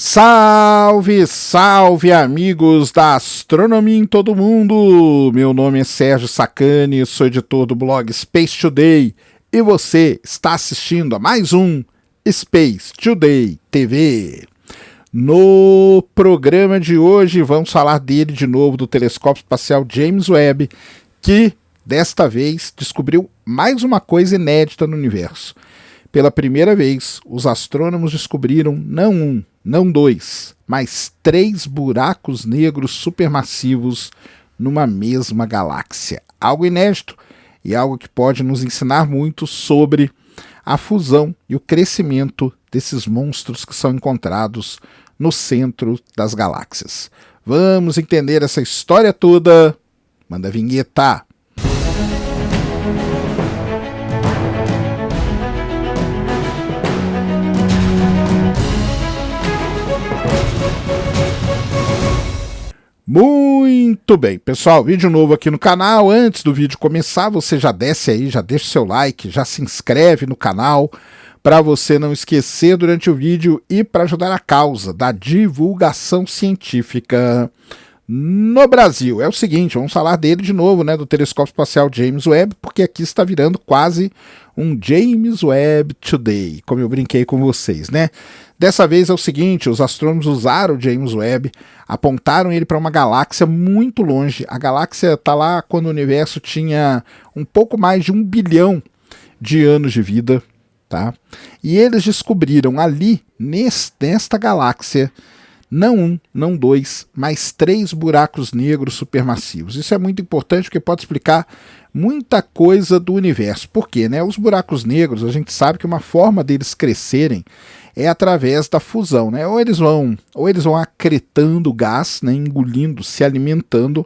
Salve, salve amigos da astronomia em todo mundo! Meu nome é Sérgio Sacani, sou editor do blog Space Today e você está assistindo a mais um Space Today TV. No programa de hoje vamos falar dele de novo, do telescópio espacial James Webb, que desta vez descobriu mais uma coisa inédita no universo. Pela primeira vez, os astrônomos descobriram não um, não dois, mas 3 buracos negros supermassivos numa mesma galáxia. Algo inédito e algo que pode nos ensinar muito sobre a fusão e o crescimento desses monstros que são encontrados no centro das galáxias. Vamos entender essa história toda. Manda a vinheta! Muito bem, pessoal, vídeo novo aqui no canal. Antes do vídeo começar, você já desce aí, já deixa seu like, já se inscreve no canal para você não esquecer durante o vídeo e para ajudar a causa da divulgação científica no Brasil. É o seguinte, vamos falar dele de novo, né, do telescópio espacial James Webb, porque aqui está virando quase um James Webb Today, como eu brinquei com vocês, né? Dessa vez é o seguinte, os astrônomos usaram o James Webb, apontaram ele para uma galáxia muito longe. A galáxia está lá quando o universo tinha um pouco mais de 1 bilhão de anos de vida, tá? E eles descobriram ali, nesta galáxia, não um, não dois, mas 3 buracos negros supermassivos. Isso é muito importante porque pode explicar muita coisa do universo. Por quê, né? Os buracos negros, a gente sabe que uma forma deles crescerem é através da fusão, né? Ou eles vão acretando gás, né? Engolindo, se alimentando,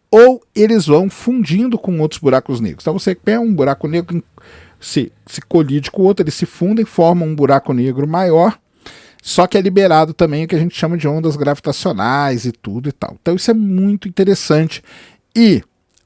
ou eles vão fundindo com outros buracos negros. Então você pega um buraco negro, se colide com o outro, eles se fundem, formam um buraco negro maior. Só que é liberado também o que a gente chama de ondas gravitacionais e tudo e tal. Então isso é muito interessante. E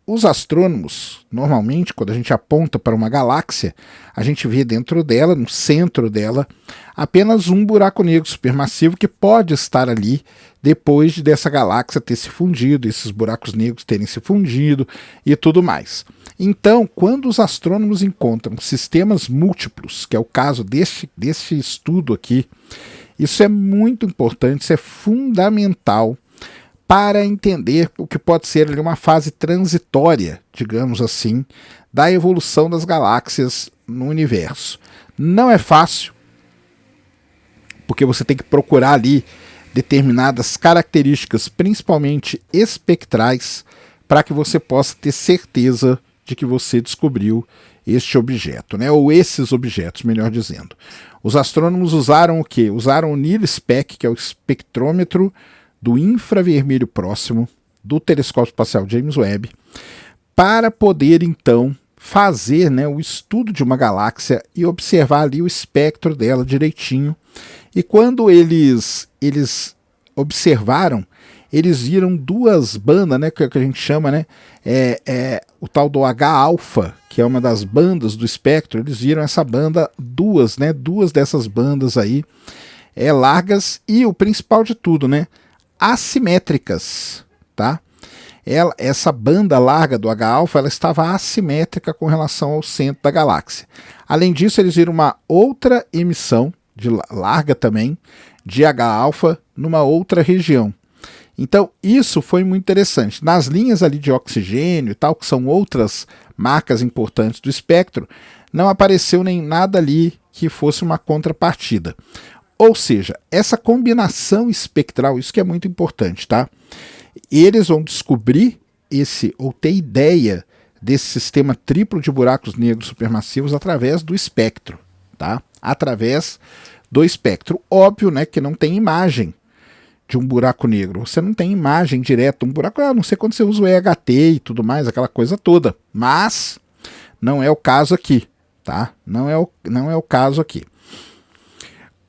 os astrônomos, normalmente, quando a gente aponta para uma galáxia, a gente vê dentro dela, no centro dela, apenas um buraco negro supermassivo que pode estar ali depois dessa galáxia ter se fundido, esses buracos negros terem se fundido e tudo mais. Então, quando os astrônomos encontram sistemas múltiplos, que é o caso deste estudo aqui, isso é muito importante, isso é fundamental para entender o que pode ser ali uma fase transitória, digamos assim, da evolução das galáxias no universo. Não é fácil, porque você tem que procurar ali determinadas características, principalmente espectrais, para que você possa ter certeza de que você descobriu este objeto, né? Ou esses objetos, melhor dizendo. Os astrônomos usaram o quê? Usaram o NIRSpec, que é o espectrômetro do infravermelho próximo do telescópio espacial James Webb, para poder então fazer, né, o estudo de uma galáxia e observar ali o espectro dela direitinho. E quando eles observaram, eles viram 2 bandas, né, que a gente chama, né, o tal do H-alfa, que é uma das bandas do espectro. Eles viram essa banda, duas dessas bandas aí, largas e o principal de tudo, né, assimétricas, tá? Essa banda larga do H-alfa, ela estava assimétrica com relação ao centro da galáxia. Além disso, eles viram uma outra emissão de larga também de H-alfa numa outra região. Então isso foi muito interessante. Nas linhas ali de oxigênio e tal, que são outras marcas importantes do espectro, não apareceu nem nada ali que fosse uma contrapartida. Ou seja, essa combinação espectral, isso que é muito importante, tá? Eles vão descobrir ou ter ideia desse sistema triplo de buracos negros supermassivos através do espectro, tá? Através do espectro. Óbvio, né, que não tem imagem de um buraco negro. Você não tem imagem direta, um buraco, a não ser quando você usa o EHT e tudo mais, aquela coisa toda. Mas não é o caso aqui, tá? Não é o caso aqui.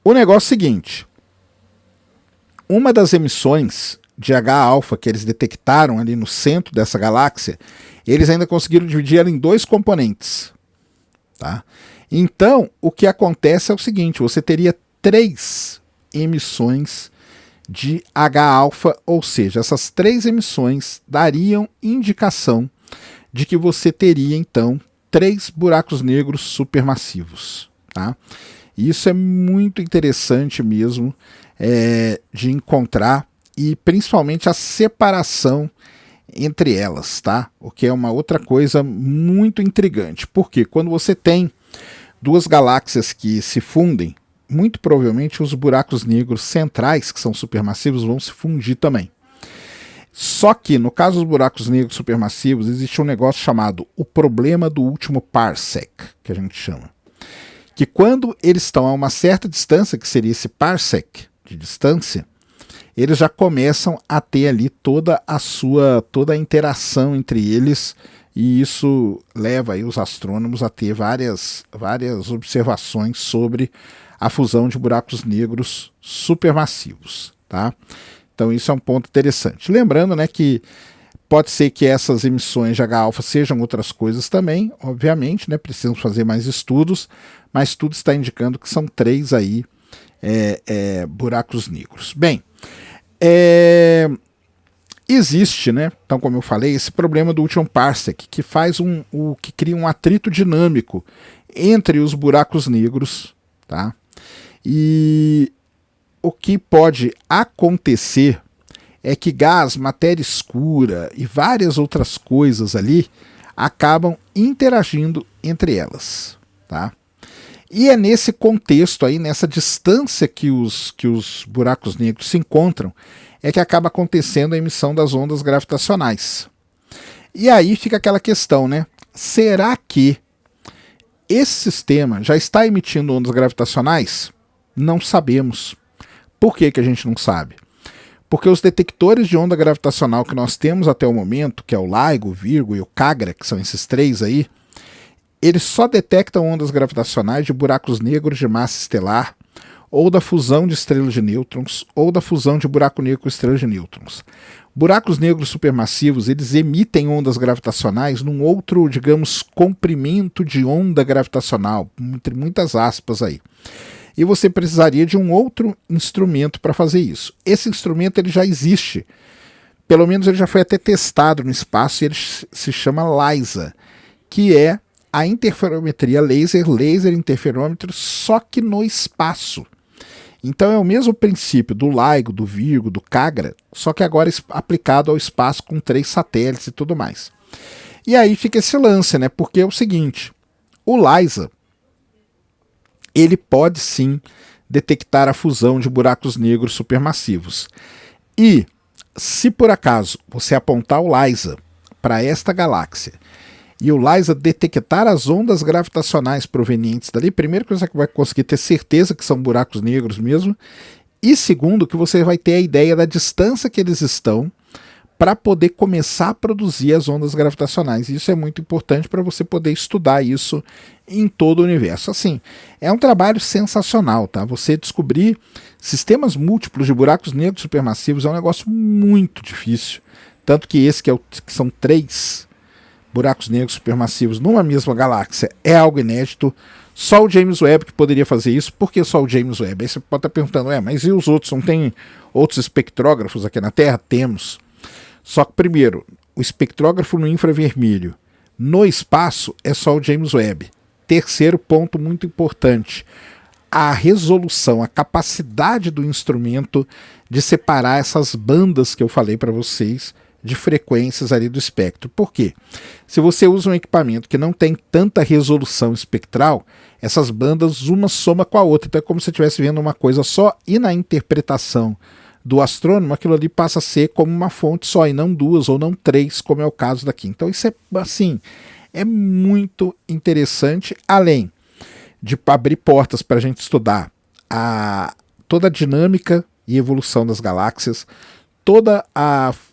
O negócio é o seguinte, uma das emissões de H-alfa que eles detectaram ali no centro dessa galáxia, eles ainda conseguiram dividir ela em 2 componentes, tá? Então, o que acontece é o seguinte, você teria 3 emissões de H-alfa, ou seja, essas 3 emissões dariam indicação de que você teria então 3 buracos negros supermassivos, tá? Isso é muito interessante mesmo de encontrar, e principalmente a separação entre elas, tá? O que é uma outra coisa muito intrigante, porque quando você tem 2 galáxias que se fundem, muito provavelmente os buracos negros centrais, que são supermassivos, vão se fundir também. Só que, no caso dos buracos negros supermassivos, existe um negócio chamado o problema do último parsec, que a gente chama. Que quando eles estão a uma certa distância, que seria esse parsec de distância, eles já começam a ter ali toda a interação entre eles, e isso leva aí os astrônomos a ter várias observações sobre a fusão de buracos negros supermassivos, tá? Então isso é um ponto interessante. Lembrando, né, que pode ser que essas emissões de H-alfa sejam outras coisas também, obviamente, né, precisamos fazer mais estudos, mas tudo está indicando que são 3 aí buracos negros. Bem, existe, né, então como eu falei, esse problema do último parsec, que faz que cria um atrito dinâmico entre os buracos negros, tá? E o que pode acontecer é que gás, matéria escura e várias outras coisas ali acabam interagindo entre elas, tá? E é nesse contexto aí, nessa distância que os buracos negros se encontram, é que acaba acontecendo a emissão das ondas gravitacionais. E aí fica aquela questão, né? Será que esse sistema já está emitindo ondas gravitacionais? Não sabemos. Por que a gente não sabe? Porque os detectores de onda gravitacional que nós temos até o momento, que é o LIGO, o Virgo e o CAGRA, que são esses 3 aí, eles só detectam ondas gravitacionais de buracos negros de massa estelar, ou da fusão de estrelas de nêutrons, ou da fusão de buraco negro com estrelas de nêutrons. Buracos negros supermassivos, eles emitem ondas gravitacionais num outro, digamos, comprimento de onda gravitacional, entre muitas aspas aí. E você precisaria de um outro instrumento para fazer isso. Esse instrumento ele já existe, pelo menos ele já foi até testado no espaço, e ele se chama LISA, que é a interferometria laser interferômetro, só que no espaço. Então é o mesmo princípio do LIGO, do Virgo, do CAGRA, só que agora aplicado ao espaço com 3 satélites e tudo mais. E aí fica esse lance, né? Porque é o seguinte, o LISA, ele pode sim detectar a fusão de buracos negros supermassivos. E se por acaso você apontar o LISA para esta galáxia e o LISA detectar as ondas gravitacionais provenientes dali, primeiro que você vai conseguir ter certeza que são buracos negros mesmo, e segundo que você vai ter a ideia da distância que eles estão para poder começar a produzir as ondas gravitacionais. Isso é muito importante para você poder estudar isso em todo o universo. Assim, é um trabalho sensacional, tá? Você descobrir sistemas múltiplos de buracos negros supermassivos é um negócio muito difícil. Tanto que esse que são 3 buracos negros supermassivos numa mesma galáxia é algo inédito. Só o James Webb que poderia fazer isso. Por que só o James Webb? Aí você pode estar perguntando, mas e os outros? Não tem outros espectrógrafos aqui na Terra? Temos. Só que, primeiro, o espectrógrafo no infravermelho no espaço é só o James Webb. Terceiro ponto muito importante, a resolução, a capacidade do instrumento de separar essas bandas que eu falei para vocês de frequências ali do espectro. Por quê? Se você usa um equipamento que não tem tanta resolução espectral, essas bandas uma soma com a outra. Então é como se você estivesse vendo uma coisa só, e na interpretação do astrônomo, aquilo ali passa a ser como uma fonte só, e não 2 ou não 3, como é o caso daqui. Então isso é, assim, é muito interessante, além de abrir portas para a gente estudar toda a dinâmica e evolução das galáxias, todo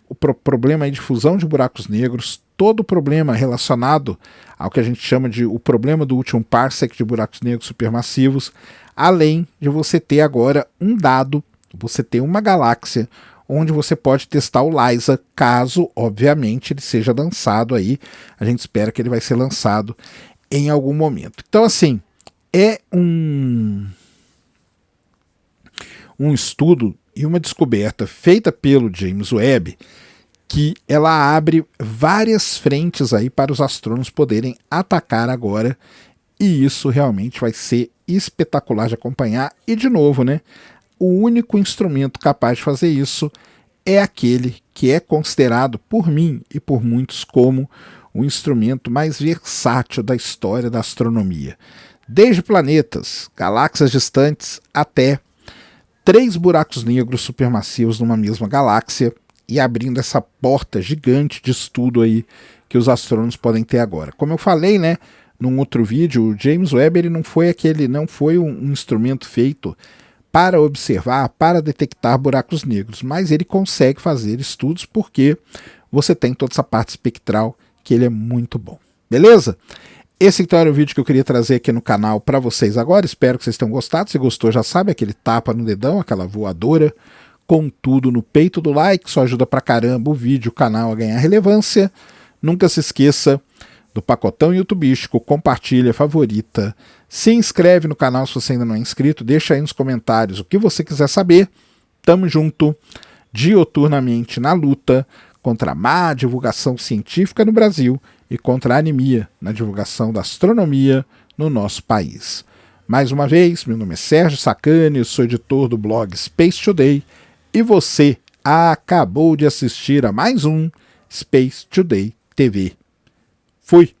o problema de fusão de buracos negros, todo o problema relacionado ao que a gente chama de o problema do último parsec de buracos negros supermassivos, além de você ter agora um dado, você ter uma galáxia onde você pode testar o LISA, caso, obviamente, ele seja lançado aí. A gente espera que ele vai ser lançado em algum momento. Então, assim, é um um estudo e uma descoberta feita pelo James Webb que ela abre várias frentes aí para os astrônomos poderem atacar agora, e isso realmente vai ser espetacular de acompanhar. E de novo, né, o único instrumento capaz de fazer isso é aquele que é considerado por mim e por muitos como o instrumento mais versátil da história da astronomia. Desde planetas, galáxias distantes, até 3 buracos negros supermassivos numa mesma galáxia, e abrindo essa porta gigante de estudo aí que os astrônomos podem ter agora. Como eu falei, né, num outro vídeo, o James Webb ele não foi um instrumento feito para observar, para detectar buracos negros, mas ele consegue fazer estudos porque você tem toda essa parte espectral que ele é muito bom. Beleza? Esse então era o vídeo que eu queria trazer aqui no canal para vocês agora. Espero que vocês tenham gostado. Se gostou, já sabe, aquele tapa no dedão, aquela voadora com tudo no peito do like, só ajuda pra caramba o vídeo, o canal a ganhar relevância. Nunca se esqueça do pacotão youtubístico, compartilha, favorita, se inscreve no canal se você ainda não é inscrito, deixa aí nos comentários o que você quiser saber. Tamo junto, dioturnamente na luta contra a má divulgação científica no Brasil e contra a anemia na divulgação da astronomia no nosso país. Mais uma vez, meu nome é Sérgio Sacani, eu sou editor do blog Space Today, e você acabou de assistir a mais um Space Today TV. Fui!